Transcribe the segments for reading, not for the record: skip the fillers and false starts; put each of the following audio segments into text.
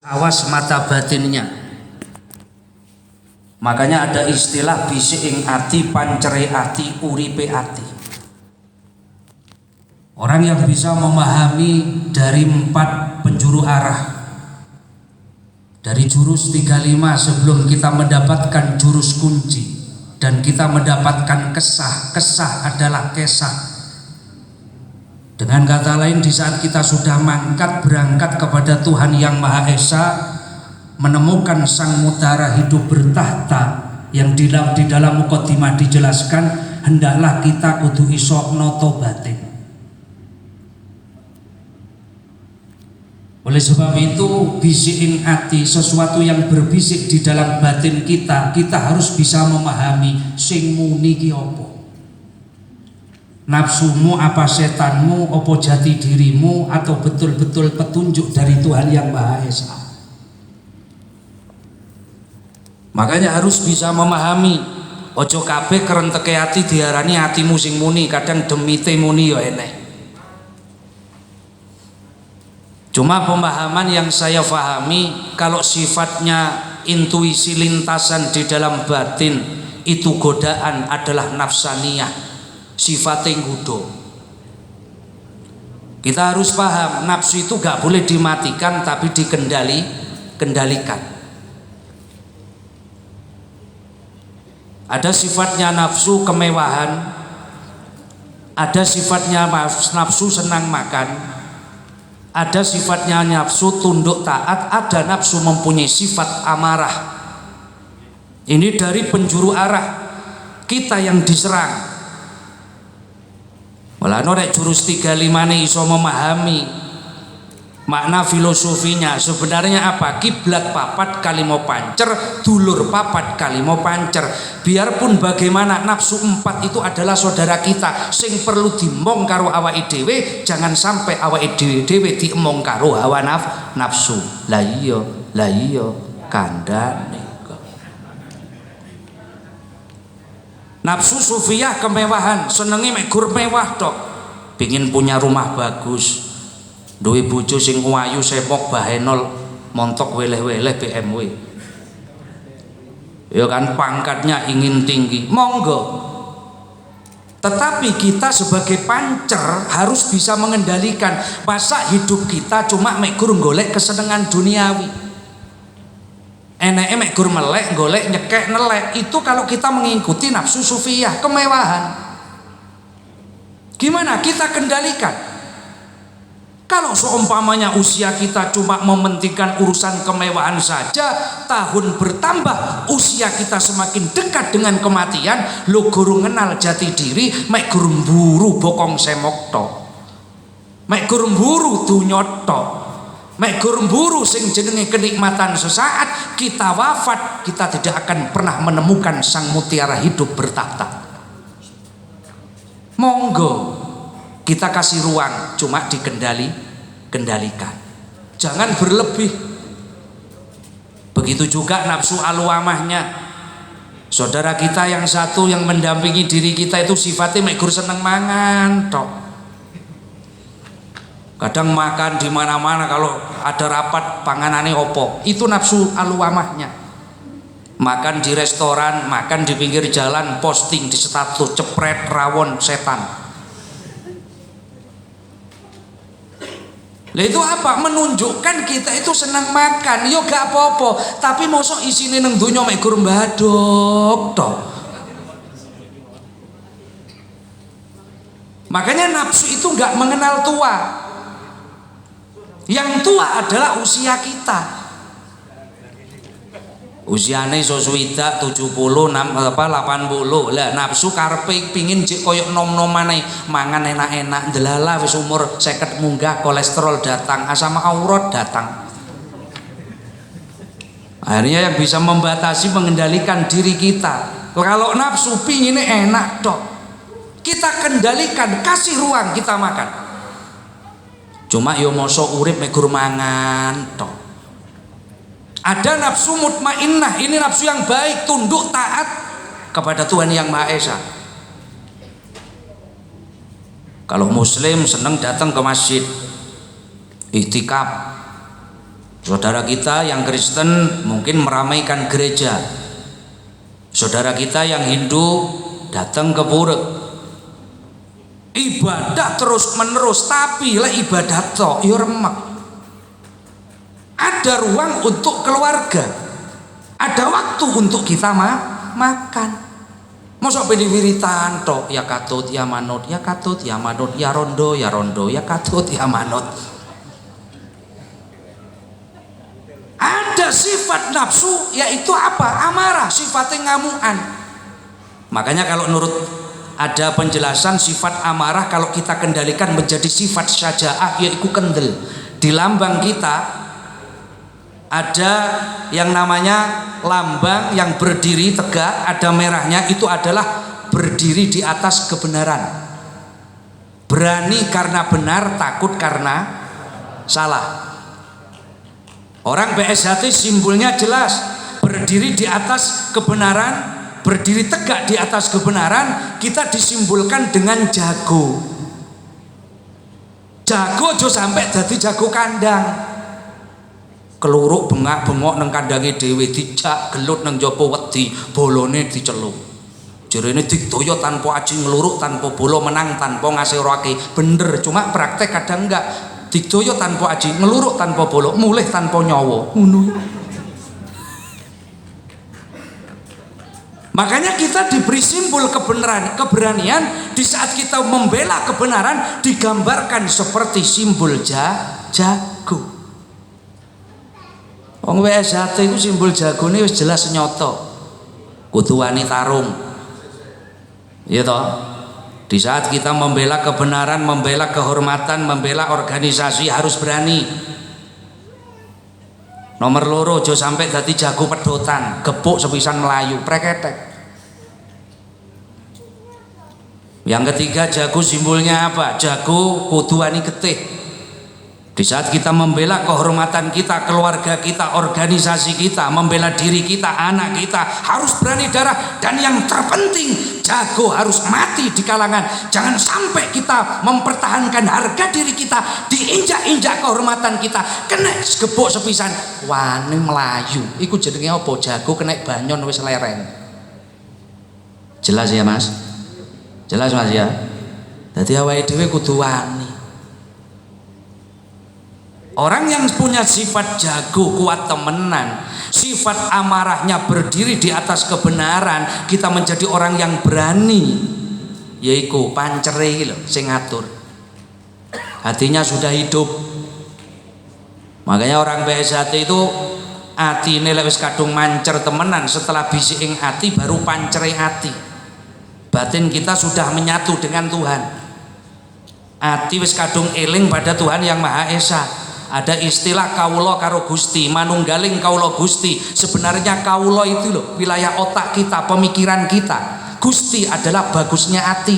Awas mata batinnya. Makanya ada istilah bisik ing ati, pancere ati, uripe ati. Orang yang bisa memahami dari 4 penjuru arah, dari jurus 35 sebelum kita mendapatkan jurus kunci dan kita mendapatkan kesah. Kesah adalah kesah. Dengan kata lain, di saat kita sudah mangkat berangkat kepada Tuhan yang Maha Esa, menemukan sang mutara hidup bertahta yang di dalam mukadimah dijelaskan, hendaklah kita kudu iso noto batin. Oleh sebab itu, bisikin ati, sesuatu yang berbisik di dalam batin kita, kita harus bisa memahami sing muni ki apa. Nafsumu apa setanmu, apa jati dirimu, atau betul-betul petunjuk dari Tuhan yang Maha Esa. Makanya harus bisa memahami. Ojo kabeh kerenteke ati diarani atimu sing muni, kadang demite muni ya eneh. Cuma pemahaman yang saya pahami, kalau sifatnya intuisi lintasan di dalam batin, itu godaan adalah nafsaniyah, sifatnya nggudo. Kita harus paham, nafsu itu gak boleh dimatikan tapi kendalikan. Ada sifatnya nafsu kemewahan, ada sifatnya nafsu senang makan, ada sifatnya nafsu tunduk taat, ada nafsu mempunyai sifat amarah. Ini dari penjuru arah kita yang diserang. Malah nek jurus 35 nih iso memahami makna filosofinya. Sebenarnya apa? Kiblat papat kalimo pancer, dulur papat kalimo pancer. Biarpun bagaimana, nafsu 4 itu adalah saudara kita sing perlu dimong karo awake dhewe, jangan sampai awake dhewe diemong karo hawa nafsu. Lah iya kandhane. Nafsu sufiyah kemewahan, senengi mek gur mewah tok. Pengin punya rumah bagus, duwe bojo sing ayu sepok bahenol, montok weleh-weleh BMW. Ya kan, pangkatnya ingin tinggi, monggo. Tetapi kita sebagai pancer harus bisa mengendalikan. Masa hidup kita cuma mek gur golek kesenangan duniawi. Eneke mek gur melek, golek, nyekek, nelek. Itu kalau kita mengikuti nafsu sufiyah, kemewahan. Gimana kita kendalikan? Kalau seumpamanya usia kita cuma mementingkan urusan kemewahan saja, tahun bertambah, usia kita semakin dekat dengan kematian, lo guru ngenal jati diri, mek guru buru bokong semok tok, mek guru buru dunyot tok, mek guru buru sing jenenge kenikmatan sesaat, kita wafat, kita tidak akan pernah menemukan sang mutiara hidup bertahta. Monggo kita kasih ruang, cuma kendalikan, jangan berlebih. Begitu juga nafsu alwamahnya. Saudara kita yang satu yang mendampingi diri kita itu sifatnya mek gur seneng mangan tok. Kadang makan di mana-mana, kalau ada rapat panganane opo, itu nafsu alwamahnya. Makan di restoran, makan di pinggir jalan, posting di status, cepret rawon setan. Lah itu apa? Menunjukkan kita itu senang makan. Yo gak apa-apa, tapi mosok isine nang donya mek gur mbadok tok. Makanya nafsu itu gak mengenal tua. Yang tua adalah usia kita. Usiane iso swidak 70 80. Lah nafsu karepe pingin jek koyo nom-nomane mangan enak-enak, delala wis umur 50 munggah, kolesterol datang, asam aurat datang. Akhirnya yang bisa membatasi mengendalikan diri kita. Kalau nafsu pingine enak tok, kita kendalikan, kasih ruang kita makan. Cuma yo mosok urip mek gur mangan tok. Ada nafsu mutmainnah, ini nafsu yang baik, tunduk taat kepada Tuhan yang Maha Esa. Kalau muslim senang datang ke masjid, iktikaf, Saudara kita yang Kristen mungkin meramaikan gereja. Saudara kita yang Hindu datang ke pura. Ibadah terus menerus, tapi lek ibadah tok yo remek. Ada ruang untuk keluarga. Ada waktu untuk kita makan. Mosok beli wiritan tok, ya katut ya manut, ya katut ya manut, ya rondo ya rondo, ya katut ya manut. Ada sifat nafsu, yaitu apa? Amarah, sifatnya ngamuan. Makanya kalau menurut ada penjelasan sifat amarah kalau kita kendalikan menjadi sifat syaja'ah, yaitu kendel. Di lambang kita ada yang namanya lambang yang berdiri tegak, ada merahnya, itu adalah berdiri di atas kebenaran. Berani karena benar, takut karena salah. Orang BSHT simbolnya jelas, berdiri di atas kebenaran, berdiri tegak di atas kebenaran. Kita disimbolkan dengan jago. Jago jo sampai jadi jago kandang. Keluruk bengak-bengok nang kandange dhewe, dijak gelut nang njaba wedi, bolone diceluk. Jarene digtoyo tanpa aji, ngluruk tanpa bola, menang tanpa ngasorake. Bener, cuma praktek kadang enggak. Digtoyo tanpa aji, ngluruk tanpa bola, mulih tanpa nyawa. Ngono. Makanya kita diberi simbol kebenaran, keberanian. Di saat kita membela kebenaran digambarkan seperti simbol jago. Wong WSHT itu simbol jagone wis jelas nyoto. Kudu wani tarung. Iya toh? Di saat kita membela kebenaran, membela kehormatan, membela organisasi harus berani. Nomor loro aja sampai dadi jago pedotan, gepuk sepisan melayu, preketek. Yang ketiga, jago simbolnya apa? Jago kudu wani getih. Di saat kita membela kehormatan kita, keluarga kita, organisasi kita, membela diri kita, anak kita, harus berani darah. Dan yang terpenting, jago harus mati di kalangan. Jangan sampai kita mempertahankan harga diri kita, diinjak-injak kehormatan kita, kena gebuk sepisan wani melayu. Iku jenenge apa? Jago kena banyon wis lereng. Jelas ya Mas? Jelas Mas ya? Dadi awake dhewe kudu wani. Orang yang punya sifat jago, kuat temenan, sifat amarahnya berdiri di atas kebenaran, kita menjadi orang yang berani. Yaiku pancere lho sing ngatur. Hatinya sudah hidup. Makanya orang BSHT itu atine lek wis kadung mancer temenan, setelah bisi ing ati baru pancere ati. Batin kita sudah menyatu dengan Tuhan. Ati wis kadung eling pada Tuhan yang Maha Esa. Ada istilah kawula karo Gusti, manunggaling kawula Gusti. Sebenarnya kawula itu loh wilayah otak kita, pemikiran kita. Gusti adalah bagusnya hati.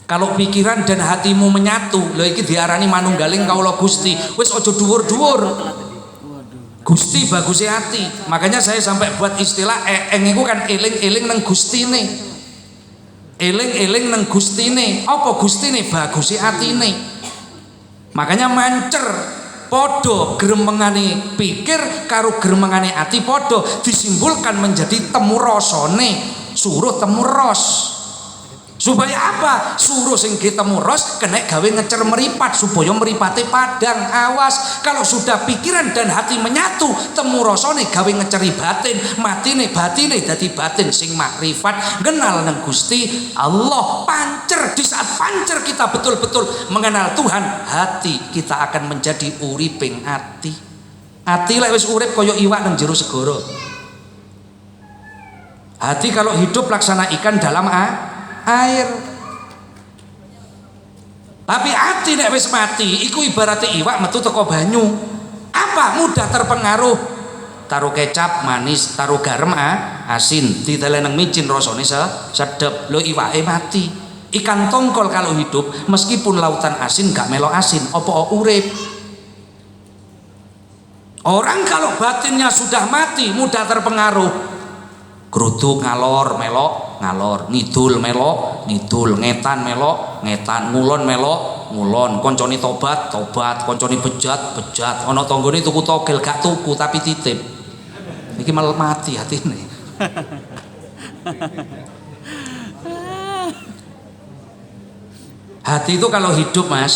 Kalau pikiran dan hatimu menyatu, lho iki diarani manunggaling kawula Gusti. Wis aja dhuwur-dhuwur. Gusti bagusnya hati. Makanya saya sampai buat istilah eng iku kan eling-eling nang Gustine. Eling-eling nang Gustine. Apa Gustine? Bagusnya hatine. Makanya mancer podo gremengane pikir karo gremengane ati podo disimbolkan menjadi temu rasane suruh temu ros. Supaya apa? Suruh sing ketemu ros kena gawe ngecer meripat supaya meripate padang. Awas, kalau sudah pikiran dan hati menyatu, temu rasane gawe ngeceri batin, matine batine dadi batin sing makrifat, kenal nang Gusti Allah. Pancer, di saat pancer kita betul-betul mengenal Tuhan, hati kita akan menjadi uriping ati. Ati lek wis urip kaya iwak nang jero segara. Hati kalau hidup laksana ikan dalam air. Tapi hati nek wis mati iku ibaratnya iwak metu teko banyu. Apa? Mudah terpengaruh. Taruh kecap manis, taruh garam asin, ditelen nang micin rasane sedep. Lho iwake mati. Ikan tongkol kalau hidup meskipun lautan asin gak melok asin, apa urip. Orang kalau batinnya sudah mati mudah terpengaruh. Geruduk ngalor melok ngalor, ngidul melok ngidul, ngetan melok ngetan, ngulon melok ngulon, koncone tobat, koncone bejat, ana tanggane tuku togel gak tuku tapi titip. Iki malah mati hatine. Hati itu kalau hidup Mas,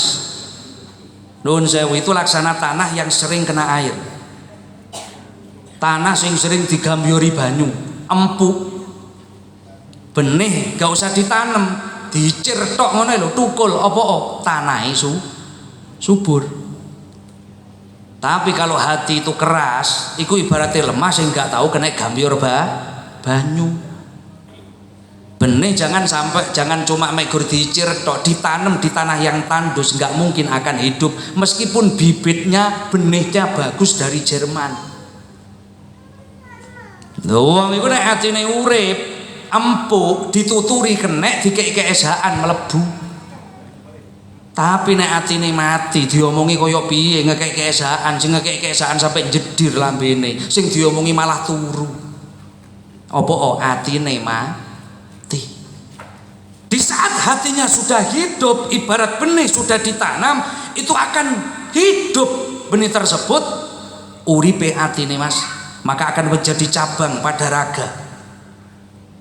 nuwun sewu, itu laksana tanah yang sering kena air. Tanah sing sering digambyori banyu, empuk. Benih gak usah ditanam, dicir tok ngono lho, tukul apa tanahe subur. Tapi kalau hati itu keras, iku ibaratnya lemah sing gak tahu kena gambyor banyu. Benih jangan cuma megur dicir tok, ditanam di tanah yang tandus, nggak mungkin akan hidup meskipun bibitnya benihnya bagus dari Jerman. Wong iku nek atine urip empuk, dituturi kenek dikek keesaan melebu. Tapi nek atine mati diomongi kaya piye, ngekek keesaan, sing ngekek keesaan sampai jedir lambene, sing diomongi malah turu. Apa atine mati. Di saat hatinya sudah hidup, ibarat benih sudah ditanam, itu akan hidup benih tersebut. Uripe atine Mas, maka akan menjadi cabang pada raga,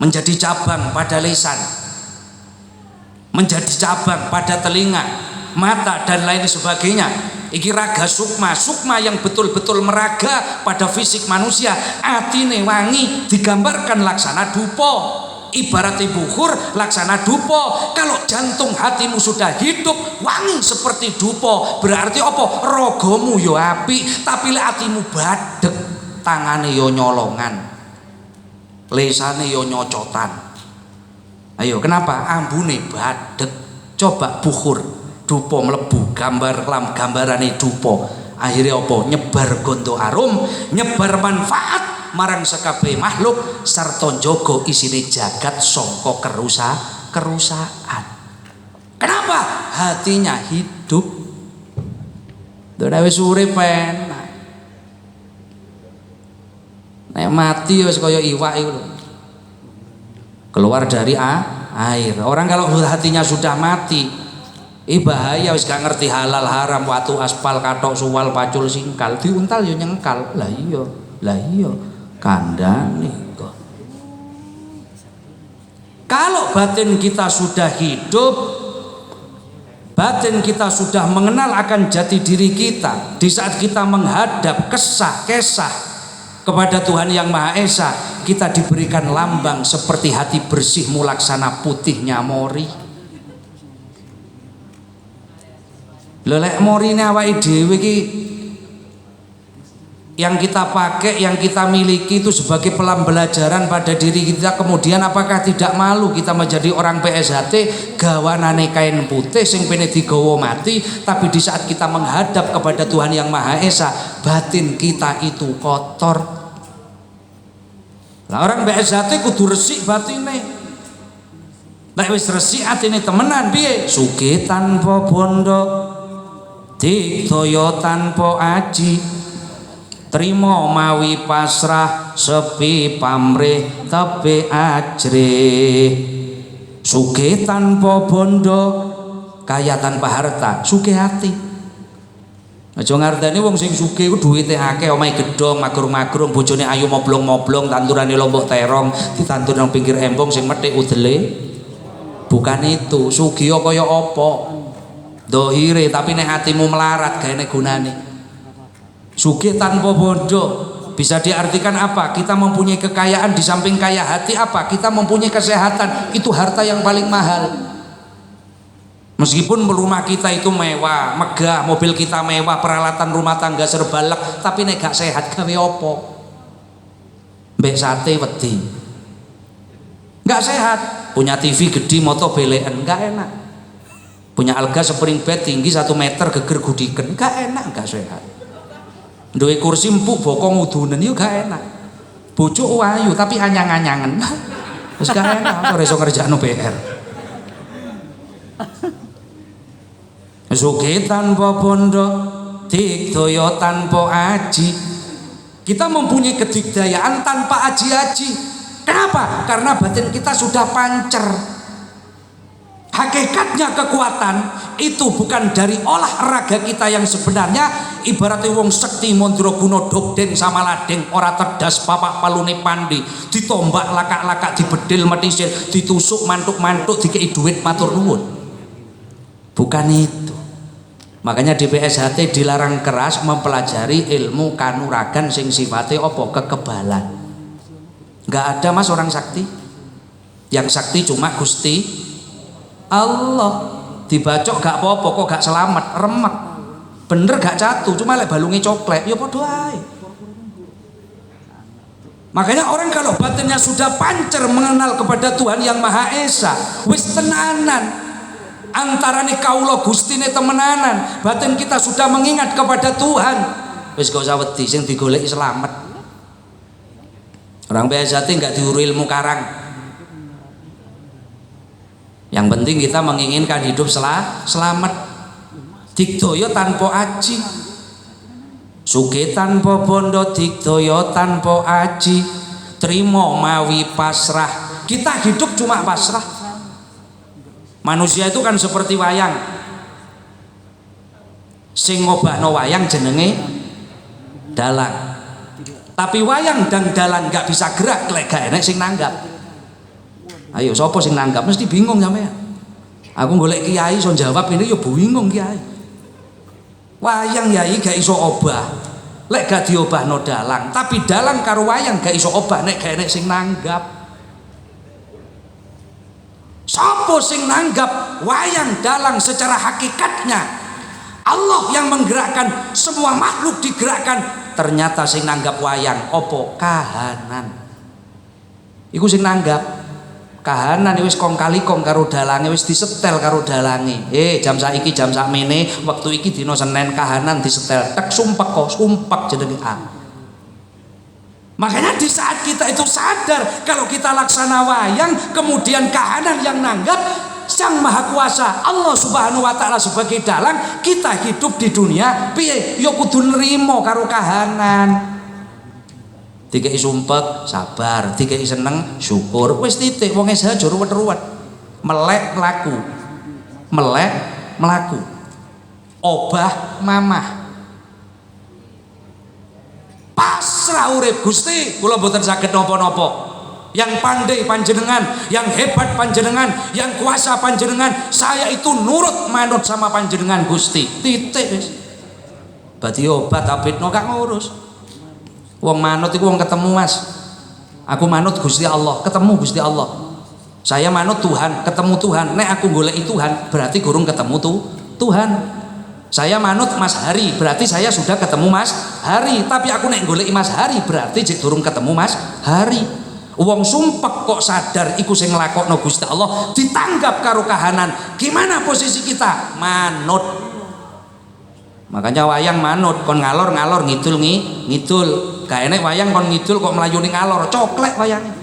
menjadi cabang pada lisan, menjadi cabang pada telinga, mata dan lain sebagainya. Iki raga sukma yang betul-betul meraga pada fisik manusia. Atine wangi digambarkan laksana dupa, ibarat bukhur laksana dupa. Kalau jantung hatimu sudah hidup wangi seperti dupa, berarti apa? Rogomu yo apik, tapi lek hatimu badek, tangane yo nyolongan, lesane yo nyocotan. Ayo, kenapa? Ambune badek. Coba bukhur dupa mlebu, gambarane dupa, akhirnya apa? Nyebar gondo arum, nyebar manfaat marang sekabeh makhluk sarta njaga isine jagat sangka kerusakan. Kenapa? Hatinya hidup. Nek wis urip enak, nek mati wis kaya iwak iku lho, keluar dari air. Orang kalau hatinya sudah mati, bahaya, wis gak ngerti halal haram, watu aspal katok suwal pacul singkal, diuntal yo nyengkal. Lah iya kandhane kok. Kalau batin kita sudah hidup, batin kita sudah mengenal akan jati diri kita, di saat kita menghadap kesah kepada Tuhan Yang Maha Esa, kita diberikan lambang seperti hati bersih mulaksana putihnya mori. Lelek morine awake dhewe iki yang kita pakai, yang kita miliki itu sebagai pembelajaran pada diri kita. Kemudian apakah tidak malu kita menjadi orang PSHT gawanane kain putih sing pene digawa mati, tapi di saat kita menghadap kepada Tuhan Yang Maha Esa, batin kita itu kotor. Lah orang PSHT kudu resik batine. Nek wis resik atine temenan piye? Sugih tanpa bondo, digdaya tanpa aji, trimo mawi pasrah, sepi pamrih tepe ajrih. Sugih tanpa bondo, kaya tanpa harta, sugih hati. Aja ngardani wong sing sugih ku duwite akeh, omahe gedhong, magrung-magrung, bojone ayu moblong-moblong, tanturane lombok terong, ditandur nang pinggir embong sing methik udele. Bukan itu, sugih kaya apa? Dohire, tapi nek hatimu melarat gaene gunane. Sugih tanpa bondo bisa diartikan apa? Kita mempunyai kekayaan, di samping kaya hati apa? Kita mempunyai kesehatan. Itu harta yang paling mahal. Meskipun rumah kita itu mewah, megah, mobil kita mewah, peralatan rumah tangga serba lek, tapi nek gak sehat gawe apa? Mbek sate wedi, gak sehat. Punya TV gede, moto belean, gak enak. Punya alga spring bed tinggi 1 meter, geger gudiken, gak enak, gak sehat. Duwe kursi empuk bokong udunen yo gak enak. Bojo ayu tapi anyang-anyangen. Wis gak enak, ora iso ngerjakno PR. Sugih tanpa bondo, digdaya tanpa aji. Kita mempunyai kedigdayaan tanpa aji-aji. Kenapa? Karena batin kita sudah pancer. Hakikatnya kekuatan itu bukan dari olahraga kita yang sebenarnya. Ibaratnya wong sekti mandraguna dogdeng sama ladeng ora terdas papak palune pandi, ditombak lakak-lakak dibedil metisir, ditusuk mantuk-mantuk dikei duit matur nuwun. Bukan itu. Makanya di PSHT dilarang keras mempelajari ilmu kanuragan sing sifatnya apa kekebalan. Nggak ada mas orang sakti. Yang sakti cuma Gusti Allah. Dibacok gak apa-apa kok gak selamat, remek. Bener gak jatuh, cuma lek balungi coklat, ya padha ae. Makanya orang kalau batinnya sudah pancer mengenal kepada Tuhan yang Maha Esa, wis tenanan. Antarane kawula gustine temenanan, batin kita sudah mengingat kepada Tuhan. Wis gak usah wedi sing digoleki selamat. Orang biasa gak diuru ilmu karang. Yang penting kita menginginkan hidup selamat. Digdaya tanpa aji, sugih tanpa bondo, digdaya tanpa aji, trimo mawi pasrah. Kita hidup cuma pasrah. Manusia itu kan seperti wayang. Sing ngobahno wayang jenenge dalang. Tapi wayang dan dalang gak bisa gerak lek gak enek sing nanggap. Ayo sapa sing nanggap mesti bingung sampean. Aku golek kiai iso jawab ini yo bingung kiai. Wayang yai gak iso obah. Lek gak diobahno dalang, tapi dalang karo wayang gak iso obah nek gak enek sing nanggap. Sapa sing nanggap wayang dalang secara hakikatnya? Allah yang menggerakkan, semua makhluk digerakkan. Ternyata sing nanggap wayang opo kahanan. Iku sing nanggap. Kahanan wis kong kali kong karo dalange, wis disetel karo dalange. Jam saiki jam sakmene, waktu iki dina Senin kahanan disetel. Tek sumpek kok, sumpek jenenge A. Makanya di saat kita itu sadar kalau kita laksana wayang, kemudian kahanan yang nanggap, Sang Maha Kuasa Allah Subhanahu wa taala sebagai dalang, kita hidup di dunia piye? Ya kudu nrimo karo kahanan. Dikei sumpek sabar, dikei seneng syukur, wis titik. Wong es hajar ruwet-ruwet, melek mlaku, melek mlaku, obah mamah, pasrah urip. Gusti kula mboten saged napa-napa. Yang pandai panjenengan, yang hebat panjenengan, yang kuasa panjenengan, saya itu nurut manut sama panjenengan Gusti. Titik wis. Berarti obat apitno gak ngurus. Wong manut itu wong ketemu mas. Aku manut Gusti Allah, ketemu Gusti Allah. Saya manut Tuhan, ketemu Tuhan. Nek aku goleki Tuhan, berarti gurung ketemu Tuhan. Saya manut Mas Hari, berarti saya sudah ketemu Mas Hari. Tapi aku nek goleki Mas Hari, berarti jek durung ketemu Mas Hari. Wong sumpek kok sadar iku sing nglakokno Gusti Allah, ditanggap karo kahanan. Gimana posisi kita? Manut. Makanya wayang manut, kon ngalor-ngalor ngidul. Gak enek wayang kon ngidul kok melayuni ngalor, coklek wayangnya.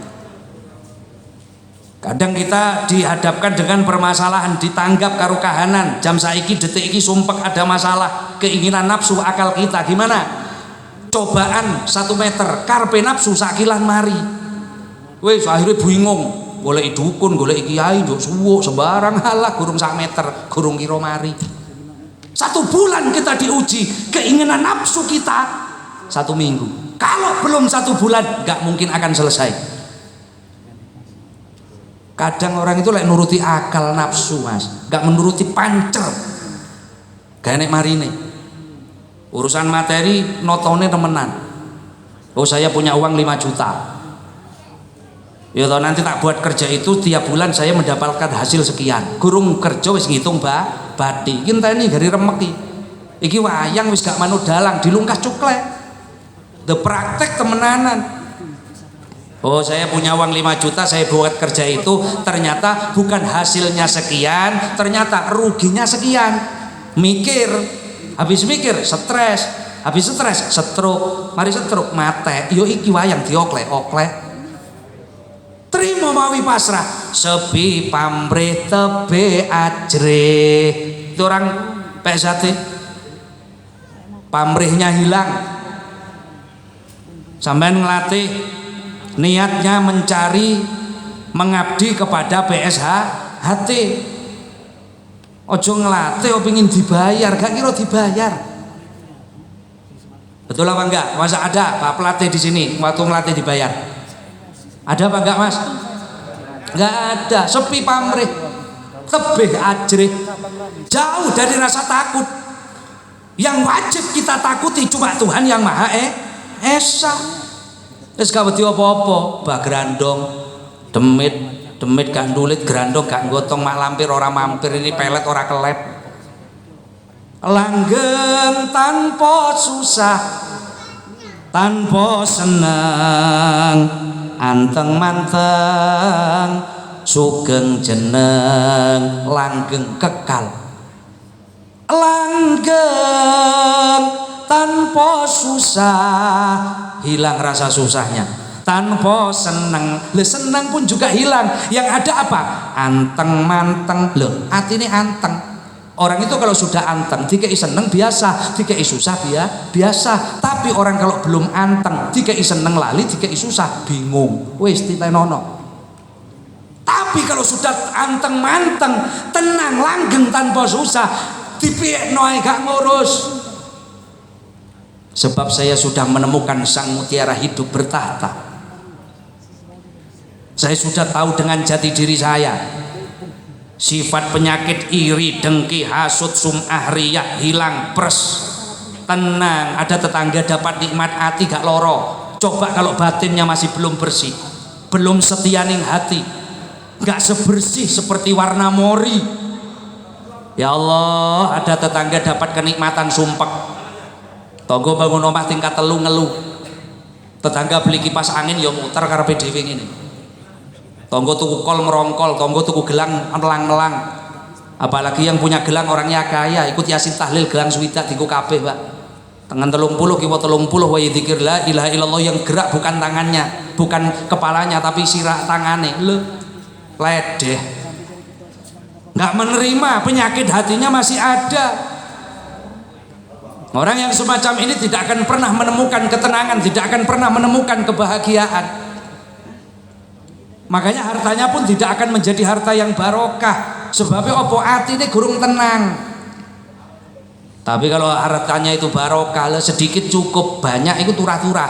Kadang kita dihadapkan dengan permasalahan, ditanggap karo kahanan. Jam saiki detik iki sumpek ada masalah, keinginan nafsu akal kita gimana? Cobaan 1 meter, karpe nafsu sakilan mari. Wes akhirnya bingung, golek dukun, golek kiai, njuk suwuk sembarang, halah gurung 1 meter, gurung kira mari. 1 bulan kita diuji keinginan nafsu kita 1 minggu. Kalau belum 1 bulan gak mungkin akan selesai. Kadang orang itu nuruti akal nafsu mas, gak menuruti pancer, gak enek marine. Urusan materi notone temenan. Oh saya punya uang 5 juta, ya toh nanti tak buat kerja itu tiap bulan saya mendapatkan hasil sekian. Gurung kerja wis ngitung bati. Kita ini dari remek iki wayang wis gak manut dalang, dilungkas cuklek. The praktek temenanan. Oh saya punya uang 5 juta, saya buat kerja itu, ternyata bukan hasilnya sekian, ternyata ruginya sekian. Mikir, habis mikir stres, habis stres stroke, mari stroke mate. Yo iki wayang dioklek-oklek. Terima mawi pasrah, sepi pamrih tebe ajre. Itu orang PSHT pamrihnya hilang. Sampean ngelatih niatnya mencari mengabdi kepada PSHT, Ojo ngelatih pengin dibayar, gak kira dibayar. Betul apa enggak? Masa ada Pak pelatih di sini waktu ngelatih dibayar? Ada apa enggak Mas? Enggak ada, sepi pamrih, tebih ajrih, jauh dari rasa takut. Yang wajib kita takuti cuma Tuhan yang Maha Esa. Wis gak wedi apa-apa, bah grandong, demit gak ndulit, grandong gak gotong, mak lampir ora mampir, ini pelet ora kelep. Langgeng tanpa susah, tanpa seneng, anteng manteng, sugeng jeneng, langgeng kekal. Langgeng tanpa susah, hilang rasa susahnya. Tanpa seneng, le seneng pun juga hilang. Yang ada apa? Anteng manteng. Loh, atine anteng. Orang itu kalau sudah anteng, dikei seneng biasa, dikei susah biasa. Tapi orang kalau belum anteng, dikei seneng lali, dikei susah bingung. Wis titenono. Tapi kalau sudah anteng manteng, tenang, langgeng tanpa susah, dipiekno ae gak ngurus. Sebab saya sudah menemukan sang mutiara hidup bertahta. Saya sudah tahu dengan jati diri saya. Sifat penyakit iri, dengki, hasut, sum'ah, riya hilang, pres, tenang. Ada tetangga dapat nikmat hati gak loro. Coba kalau batinnya masih belum bersih, belum setia ning hati, gak sebersih seperti warna mori. Ya Allah, ada tetangga dapat kenikmatan sumpek. Tonggo bangun omah tingkat 3 ngeluh. Tetangga beli kipas angin ya muter karepe dhewe ngene. Tonggo tuku kol merongkol, tonggo tuku gelang melang-melang. Apalagi yang punya gelang orangnya kaya, ikut yasin tahlil gelang swidak diku kabeh, Pak. Tangan 30 kiwa 30 wa dzikir la ilaha illallah, yang gerak bukan tangannya, bukan kepalanya tapi sirah tangane. Lho, ledeh. Enggak menerima, penyakit hatinya masih ada. Orang yang semacam ini tidak akan pernah menemukan ketenangan, tidak akan pernah menemukan kebahagiaan. Makanya hartanya pun tidak akan menjadi harta yang barokah. Sebabnya opo ati ini gurung tenang. Tapi kalau hartanya itu barokah, sedikit cukup, banyak itu turah-turah.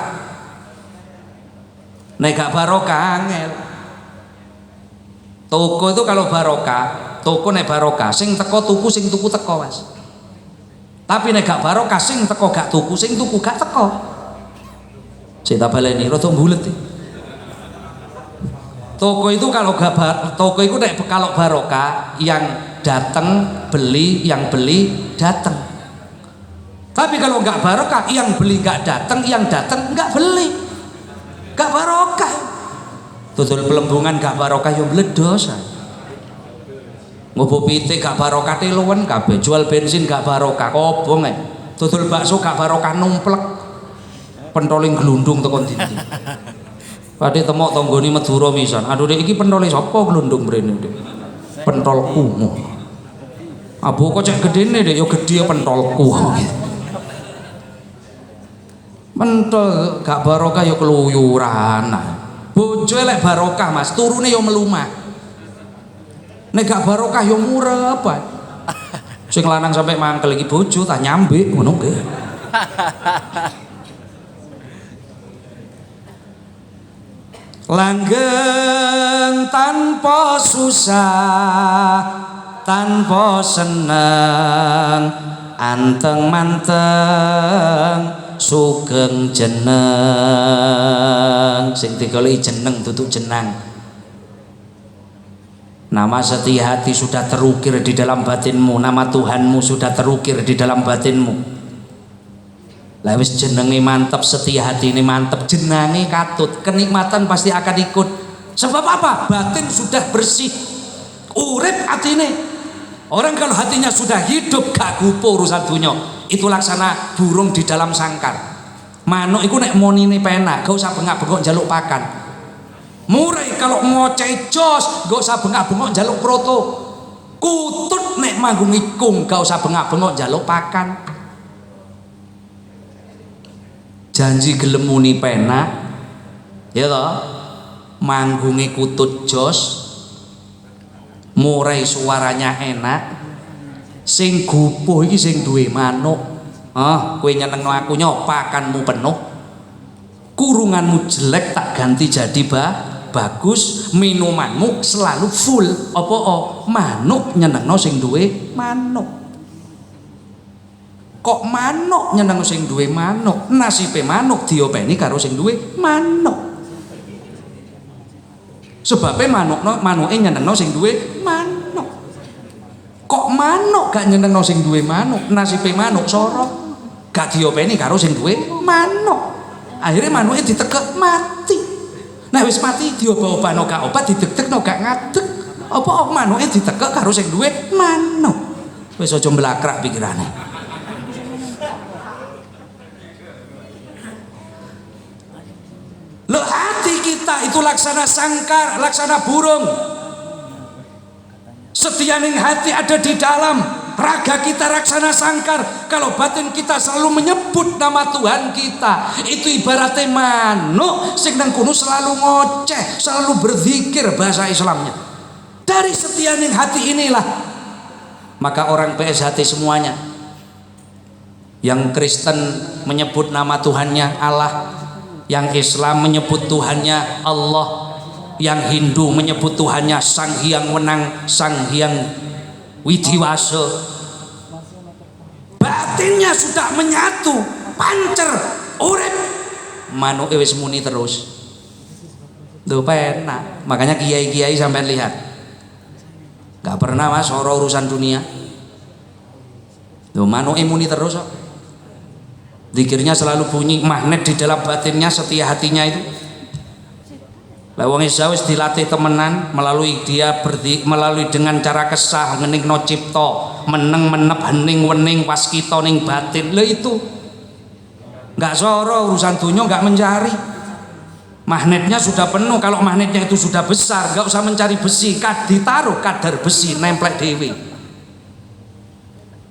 Nek gak barokah angel. Toko itu kalau barokah, toko nek barokah, sing teko tuku, sing tuku teko, Mas. Tapi nek gak barokah, sing teko gak tuku, sing tuku gak teko. Sing tak baleni rada mbulet. Toko itu kalau toko itu kalau barokah, yang datang beli, yang beli datang. Tapi kalau nggak barokah, yang beli nggak datang, yang datang nggak beli, nggak barokah. Tutul pelembungan nggak barokah yang bledos. Ngopo pitik gak barokah teluwen kabeh, jual bensin gak barokah kobong ae. Tutul bakso gak barokah numplek. Pentoling glundung tekan ndi. Padhe temok tanggane Madura pisan. Aduh dek iki pentole sapa glundung mrene dek. Pentolku. Abu kok cek gedene dek, yo gedhe pentolku. Pentol gak barokah yo keluyuran. Bojo lek barokah Mas, turune yo melumah. Nek gak barokah yo murep ae. Sing lanang sampai mangkel iki bojo tak nyambik ngono nggih. Langgeng tanpa susah, tanpa seneng, anteng manteng, sugeng jeneng. Sing digoleki jeneng tutuk jenang. Nama setia hati sudah terukir di dalam batinmu, nama Tuhanmu sudah terukir di dalam batinmu. Lah wis jenenge mantep, setia hati ini mantep, jenenge katut, kenikmatan pasti akan ikut. Sebab apa? Batin sudah bersih, urip hatine. Orang kalau hatinya sudah hidup gak gupo urusan dunya, itu laksana burung di dalam sangkar. Manuk iku nek monine penak, gak usah bengak-bengok njaluk pakan. Murai kalau ngoceh jos, gak usah bengak-bengok njaluk proto. Kutut nek manggung ikung, gak usah bengak-bengok njaluk pakan. Janji gelem muni penak, ya toh, manggungi kutut jos, murai suaranya enak, Sing gupuh iki sing duwe manuk. Kowe nyenengno aku nyopakanmu penuh. Kurunganmu jelek tak ganti jadi bagus, minumanmu selalu full. Apa manuk nyenengno sing duwe manuk. Kok manuk nyenengno sing duwe manuk, nasibe manuk diopeni karo sing duwe manuk. Sebabnya manuke nyenengno sing duwe manuk. Kok manuk gak nyenengno sing duwe manuk, nasibe manuk sorok, gak diopeni karo sing duwe manuk. Akhirnya manuke ditekek mati. Nah wis mati dioba-obano gak obat, dideg-degno gak ngadeg. Apa manuke ditekek karo sing duwe manuk. Wis aja mblakrak pikirane. Loh, hati kita itu laksana sangkar, laksana burung. Setianing hati ada di dalam, raga kita laksana sangkar. Kalau batin kita selalu menyebut nama Tuhan kita, itu ibaratnya manuk sing nang kono selalu ngoceh, selalu berzikir bahasa Islamnya. Dari setianing hati inilah maka orang PSHT semuanya, yang Kristen menyebut nama Tuhannya Allah, yang Islam menyebut Tuhannya Allah, yang Hindu menyebut Tuhannya Sang Hyang Wenang, Sang Hyang Widiwasa. Batinnya sudah menyatu, pancer, urip, manuke wis muni terus. Lho penak. Makanya kiai-kiai sampean lihat, gak pernah mas ora urusan dunia. Lho manuke muni terus kok. Zikirnya selalu bunyi, magnet di dalam batinnya, setia hatinya itu. Lah wong Isa wis dilatih temenan melalui dia melalui dengan cara kesah ngeningno cipta, meneng menep hening wening pas kita ning batin. Lho itu enggak soro urusan dunia, enggak mencari. Magnetnya sudah penuh. Kalau magnetnya itu sudah besar, enggak usah mencari besi, ditaruh kadar besi nemplek dewe.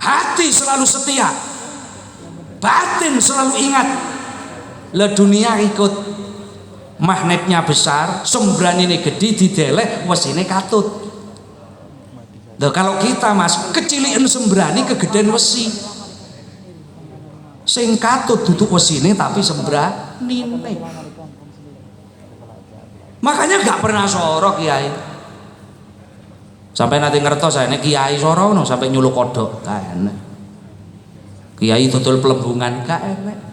Hati selalu setia, batin selalu ingat. Lah dunia ikut. Magnetnya besar, sembrani ini gede, dideleh, wesine katut. Loh, kalau kita mas, kecilian sembrani, kegedean wesi. Sing katut duduk wesine tapi sembrani. Makanya gak pernah sorok kiai. Sampai nanti ngertos saya, ini kiai sorok no, sampai nyuluk kodok. Kan. Kiai tutul pelembungan, gak enak.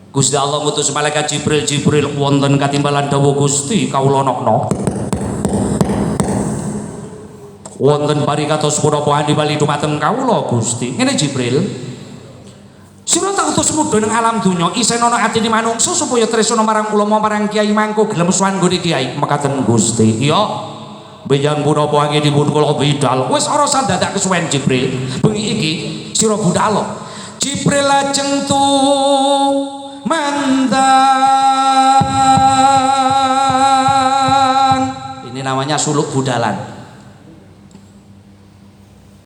Gusti Allah ngutus malaikat Jibril wonten katimbalan dawuh Gusti kawula nok-nok. Wonten parikatos punapa andi bali dumateng kawula Gusti. Ngene Jibril. Sira tak utus mudhun ing alam donya isen ana atine manungsa supaya tresna marang ulama marang kiai mangko gelem sowan nggone kiai. Mekaten Gusti. Iya. Benjang punapa angge dipun kula bidal. Wis ora usah dadak kesuwen Jibril. Bengi iki sira budhal. Jibril lajeng mandang. Ini namanya suluk budalan.